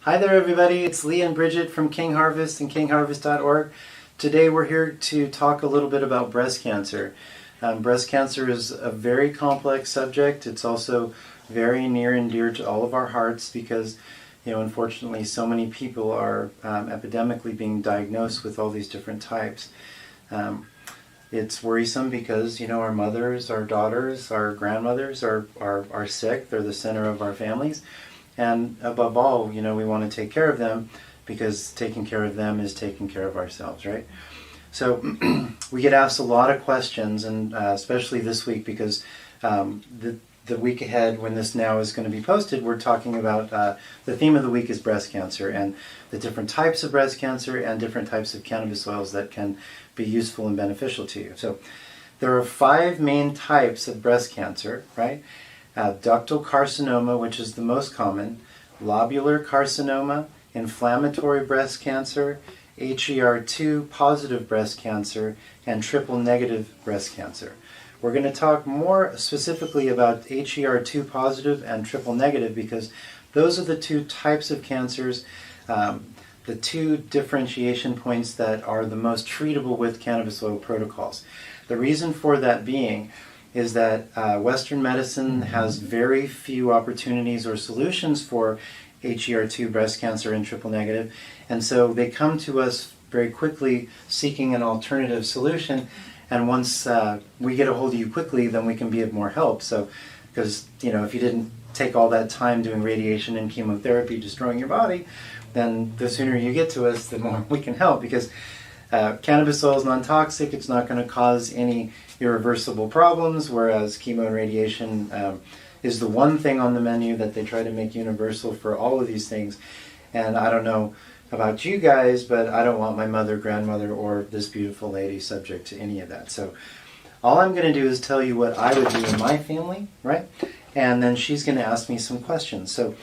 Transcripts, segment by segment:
Hi there everybody, it's Lee and Bridget from KingHarvest and KingHarvest.org. Today we're here to talk a little bit about breast cancer. Breast cancer is a very complex subject. It's also very near and dear to all of our hearts because, unfortunately so many people are epidemically being diagnosed with all these different types. It's worrisome because, our mothers, our daughters, our grandmothers are sick. They're the center of our families. And above all, we want to take care of them because taking care of them is taking care of ourselves, right? So we get asked a lot of questions, and especially this week because the week ahead when this now is going to be posted, we're talking about the theme of the week is breast cancer and the different types of breast cancer and different types of cannabis oils that can be useful and beneficial to you. So there are 5 main types of breast cancer, right? Ductal carcinoma, which is the most common, lobular carcinoma, inflammatory breast cancer, HER2 positive breast cancer, and triple negative breast cancer. We're going to talk more specifically about HER2 positive and triple negative because those are the 2 types of cancers, the 2 differentiation points that are the most treatable with cannabis oil protocols. The reason for that being is that Western medicine has very few opportunities or solutions for HER2 breast cancer and triple negative, and so they come to us very quickly seeking an alternative solution, and once we get a hold of you quickly, then we can be of more help. So, because if you didn't take all that time doing radiation and chemotherapy destroying your body, then the sooner you get to us, the more we can help, because cannabis oil is non-toxic. It's not going to cause any irreversible problems, whereas chemo and radiation is the one thing on the menu that they try to make universal for all of these things. And I don't know about you guys, but I don't want my mother, grandmother, or this beautiful lady subject to any of that. So all I'm going to do is tell you what I would do in my family, right? And then she's going to ask me some questions. So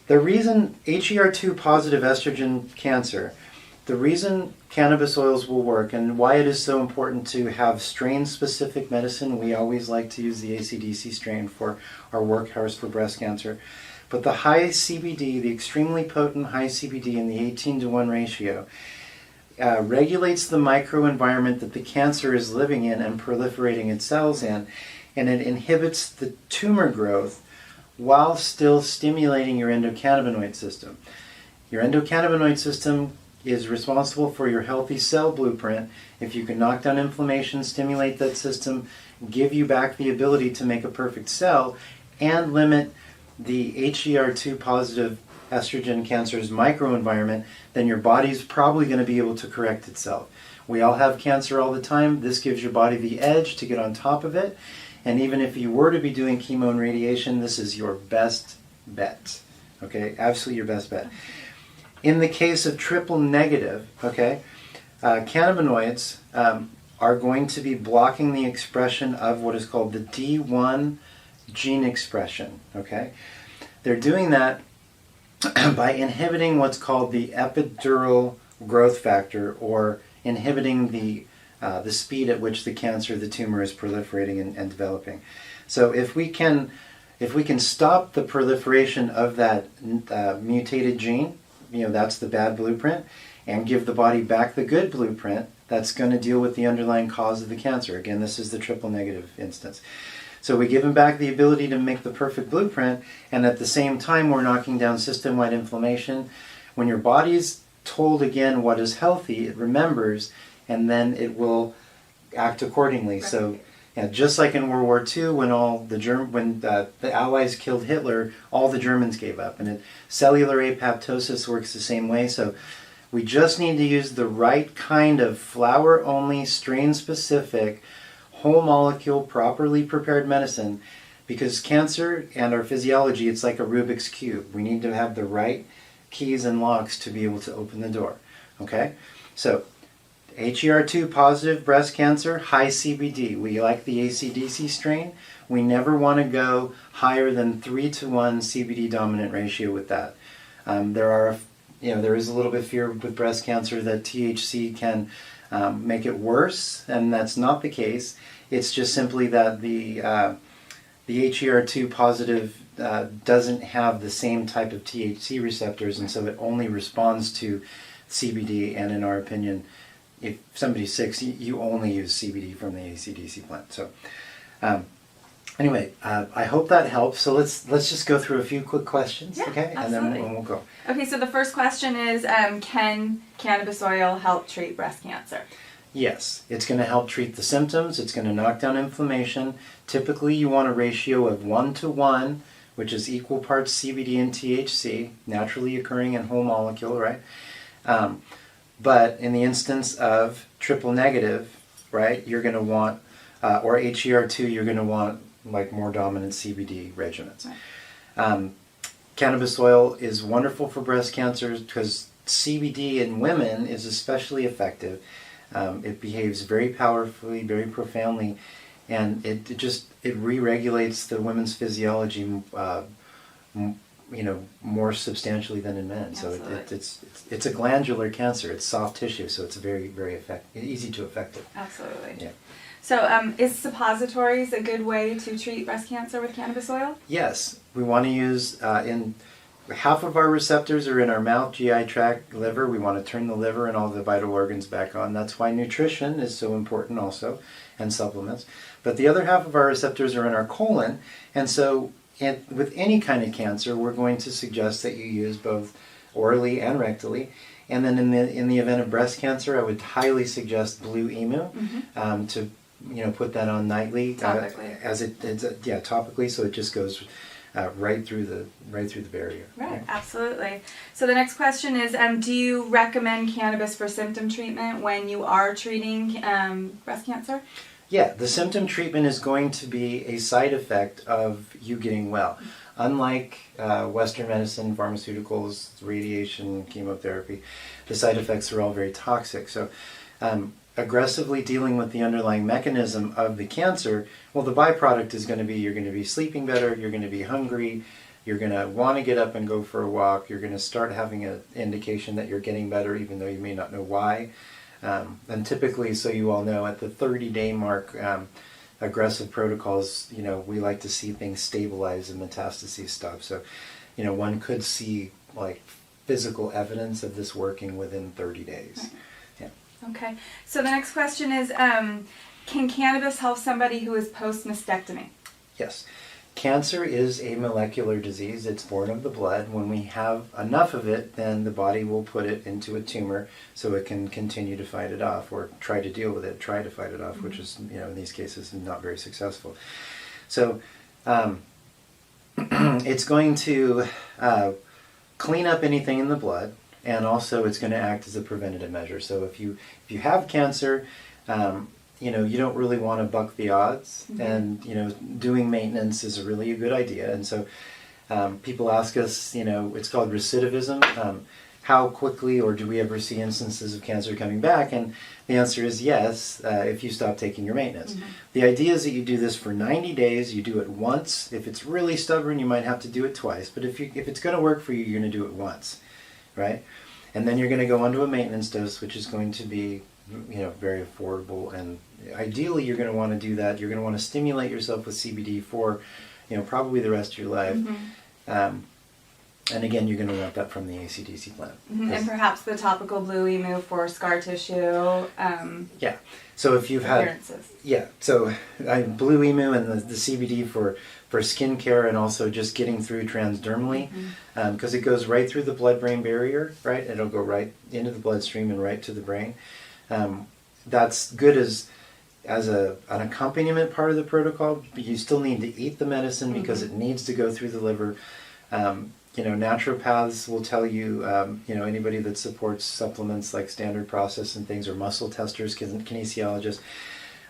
the reason HER2 positive estrogen cancer, the reason cannabis oils will work and why it is so important to have strain-specific medicine, we always like to use the AC/DC strain for our workhorse for breast cancer. But the high CBD, the extremely potent high CBD in the 18-to-1 ratio, regulates the microenvironment that the cancer is living in and proliferating its cells in, and it inhibits the tumor growth while still stimulating your endocannabinoid system. Your endocannabinoid system is responsible for your healthy cell blueprint. If you can knock down inflammation, stimulate that system, give you back the ability to make a perfect cell, and limit the HER2 positive estrogen cancer's microenvironment, then your body's probably going to be able to correct itself. We all have cancer all the time. This gives your body the edge to get on top of it. And even if you were to be doing chemo and radiation, this is your best bet. Okay, absolutely your best bet. In the case of triple negative, cannabinoids are going to be blocking the expression of what is called the D1 gene expression. Okay, they're doing that by inhibiting what's called the epidural growth factor, or inhibiting the speed at which the tumor is proliferating and developing. So if we can stop the proliferation of that mutated gene, that's the bad blueprint, and give the body back the good blueprint that's going to deal with the underlying cause of the cancer. Again, this is the triple negative instance. So we give them back the ability to make the perfect blueprint, and at the same time we're knocking down system-wide inflammation. When your body's told again what is healthy, it remembers, and then it will act accordingly. So just like in World War II, when the Allies killed Hitler, all the Germans gave up. And cellular apoptosis works the same way. So we just need to use the right kind of flower-only, strain-specific, whole molecule, properly prepared medicine. Because cancer and our physiology, it's like a Rubik's Cube. We need to have the right keys and locks to be able to open the door. Okay? So HER2 positive breast cancer, high CBD. We like the AC/DC strain. We never want to go higher than 3-to-1 CBD dominant ratio with that. There is a little bit of fear with breast cancer that THC can make it worse, and that's not the case. It's just simply that the HER2 positive doesn't have the same type of THC receptors, and so it only responds to CBD. And in our opinion, if somebody's sick, you only use CBD from the AC/DC plant. So anyway, I hope that helps. So let's just go through a few quick questions, okay? Absolutely. And then we'll go. Okay, so the first question is, can cannabis oil help treat breast cancer? Yes, it's going to help treat the symptoms. It's going to knock down inflammation. Typically, you want a ratio of 1:1, which is equal parts CBD and THC, naturally occurring in whole molecule, right? But in the instance of triple negative, right, you're going to want, or HER2, you're going to want like more dominant CBD regimens. Right. Cannabis oil is wonderful for breast cancer because CBD in women is especially effective. It behaves very powerfully, very profoundly, and it re-regulates the women's physiology, more substantially than in men. Absolutely. So it's a glandular cancer. It's soft tissue, so it's very, very easy to affect it. Absolutely. Yeah. So is suppositories a good way to treat breast cancer with cannabis oil? Yes, we want to use in half of our receptors are in our mouth, GI tract, liver. We want to turn the liver and all the vital organs back on. That's why nutrition is so important also, and supplements. But the other half of our receptors are in our colon, and so with any kind of cancer, we're going to suggest that you use both orally and rectally. And then in the event of breast cancer, I would highly suggest Blue Emu to put that on nightly, topically, topically, so it just goes right through the barrier. Right, absolutely. So the next question is, do you recommend cannabis for symptom treatment when you are treating breast cancer? Yeah, the symptom treatment is going to be a side effect of you getting well. Unlike Western medicine, pharmaceuticals, radiation, chemotherapy, the side effects are all very toxic. So aggressively dealing with the underlying mechanism of the cancer, well, the byproduct is going to be you're going to be sleeping better, you're going to be hungry, you're going to want to get up and go for a walk, you're going to start having an indication that you're getting better even though you may not know why. And typically, so you all know, at the 30-day mark, aggressive protocols, we like to see things stabilize and metastases stop. So, one could see like physical evidence of this working within 30 days. Right. Yeah. Okay. So the next question is, can cannabis help somebody who is post-mastectomy? Yes. Cancer is a molecular disease. It's born of the blood. When we have enough of it, then the body will put it into a tumor so it can continue to fight it off or try to deal with it, try to fight it off, which is, in these cases, not very successful. So it's going to clean up anything in the blood, and also it's going to act as a preventative measure. So if you have cancer, you don't really want to buck the odds, and doing maintenance is really a good idea. And so people ask us, it's called recidivism. How quickly, or do we ever see instances of cancer coming back? And the answer is yes, if you stop taking your maintenance. The idea is that you do this for 90 days. You do it once. If it's really stubborn, you might have to do it twice. But if it's going to work for you, you're going to do it once, right? And then you're going to go onto a maintenance dose, which is going to be very affordable, and ideally you're going to want to do that. You're going to want to stimulate yourself with CBD for, probably the rest of your life. And again, you're going to want that from the AC/DC plant. And perhaps the topical Blue Emu for scar tissue. Yeah. So if you've had so Blue Emu and the CBD for skincare, and also just getting through transdermally, because it goes right through the blood-brain barrier, right? It'll go right into the bloodstream and right to the brain. That's good as an accompaniment part of the protocol, but you still need to eat the medicine because it needs to go through the liver. Naturopaths will tell you, anybody that supports supplements like Standard Process and things, or muscle testers, kinesiologists,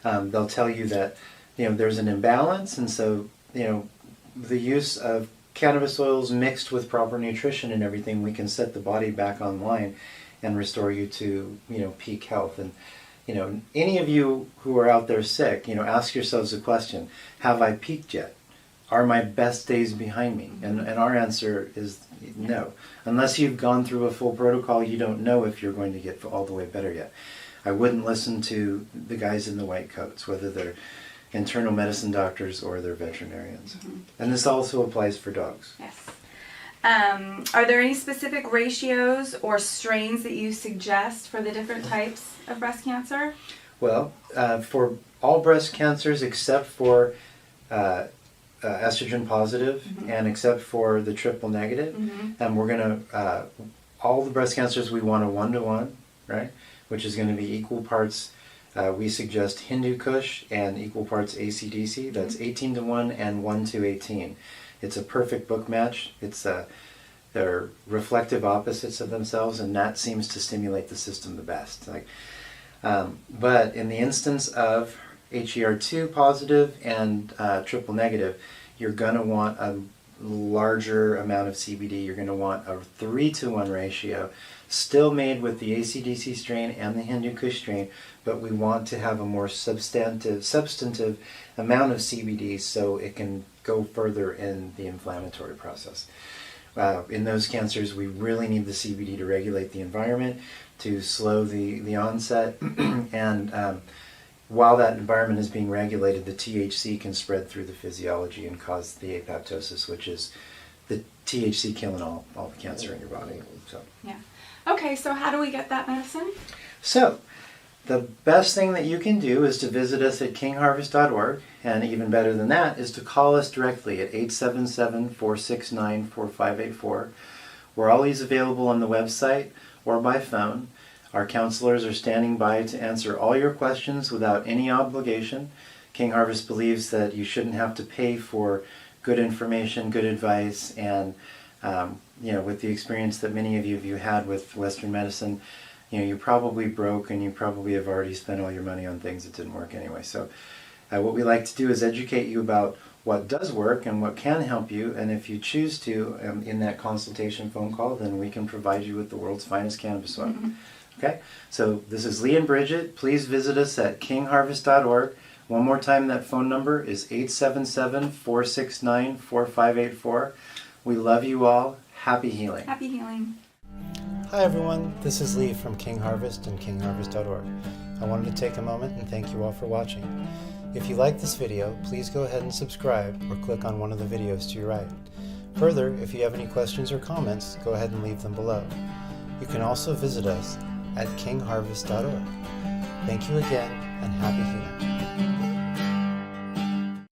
they'll tell you that, there's an imbalance, and so, the use of cannabis oils mixed with proper nutrition and everything, we can set the body back online and restore you to, peak health. And, any of you who are out there sick, ask yourselves a question: have I peaked yet? Are my best days behind me? And our answer is no. Unless you've gone through a full protocol, you don't know if you're going to get all the way better yet. I wouldn't listen to the guys in the white coats, whether they're, internal medicine doctors or their veterinarians. And this also applies for dogs. Yes. Are there any specific ratios or strains that you suggest for the different types of breast cancer? Well, for all breast cancers except for estrogen positive and except for the triple negative, and we're going to, all the breast cancers we want a 1-to-1, right? Which is going to be equal parts, we suggest Hindu Kush and equal parts AC/DC. That's 18-to-1 and 1-to-18. It's a perfect book match. It's they're reflective opposites of themselves, and that seems to stimulate the system the best. But in the instance of HER2 positive and triple negative, you're going to want a larger amount of CBD. You're going to want a 3-to-1 ratio, still made with the AC/DC strain and the Hindu Kush strain, but we want to have a more substantive amount of CBD so it can go further in the inflammatory process. In those cancers, we really need the CBD to regulate the environment, to slow the onset, and while that environment is being regulated, the THC can spread through the physiology and cause the apoptosis, which is the THC killing all the cancer in your body. So. Yeah. Okay, so how do we get that medicine? So, the best thing that you can do is to visit us at KingHarvest.org, and even better than that is to call us directly at 877-469-4584. We're always available on the website or by phone. Our counselors are standing by to answer all your questions without any obligation. KingHarvest believes that you shouldn't have to pay for good information, good advice, and with the experience that many of you had with Western medicine, you're probably broke and you probably have already spent all your money on things that didn't work anyway. So what we like to do is educate you about what does work and what can help you, and if you choose to, in that consultation phone call, then we can provide you with the world's finest cannabis oil. Okay, so this is Lee and Bridget. Please visit us at KingHarvest.org. One more time, that phone number is 877-469-4584. We love you all. Happy healing. Happy healing. Hi everyone, this is Lee from King Harvest and KingHarvest.org. I wanted to take a moment and thank you all for watching. If you like this video, please go ahead and subscribe or click on one of the videos to your right. Further, if you have any questions or comments, go ahead and leave them below. You can also visit us at KingHarvest.org. Thank you again, and happy healing.